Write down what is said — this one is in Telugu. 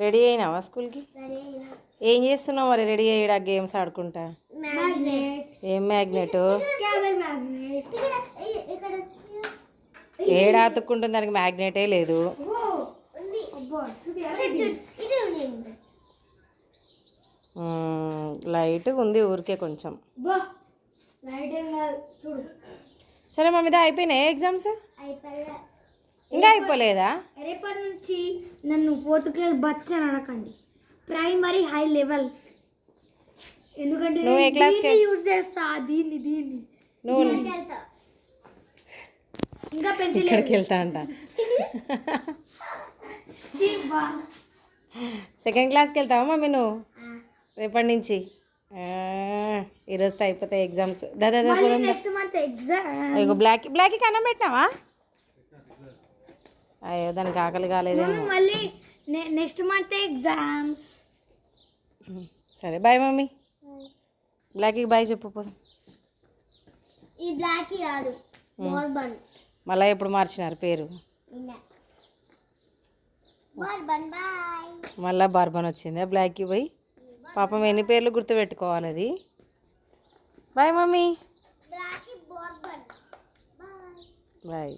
రెడీ అయినావా స్కూల్కి? ఏం చేస్తున్నావు మరి రెడీ అయ్యా గేమ్స్ ఆడుకుంటా? ఏం మ్యాగ్నెట్? ఏడా అతుక్కుంటుంది, దానికి మ్యాగ్నెటే లేదు. లైట్ ఉంది ఊరికే కొంచెం. సరే మమ్మీ అయిపోయినాయి ఎగ్జామ్స్? ఇంకా అయిపోలేదా? రేపటి నుంచి నన్ను 4th క్లాస్ బచ్చ అని అనకండి, ప్రైమరీ హై లెవెల్. ఎందుకంటే నువ్వు ఏ క్లాస్ యూజ్ చేస్తా దీన్ని నువ్వు ఇంకా పెన్సిల్ ఇక్కడికి వెళ్తా అంట. 2nd క్లాస్కి వెళ్తావా మమ్మీ నువ్వు రేపటి నుంచి? ఈరోజుతో అయిపోతాయి ఎగ్జామ్స్. Next month exam. ఇగో బ్లాక్కి అన్నం పెట్టినావా? అయ్యో దానికి ఆకలి కాలేదేమో. మళ్ళీ నెక్స్ట్ మంత్ ఎగ్జామ్స్. సరే బాయ్ మమ్మీ. బ్లాక్కి బాయ్ చెప్పు. ఈ బ్లాక్కి కాదు బార్బన్. మళ్ళీ ఎప్పుడు మార్చినారు పేరు? మళ్ళీ బార్బన్ వచ్చిందా బ్లాక్కి పోయి? పాపం ఎన్ని పేర్లు గుర్తుపెట్టుకోవాలి అది. Bye mummy. బాయ్.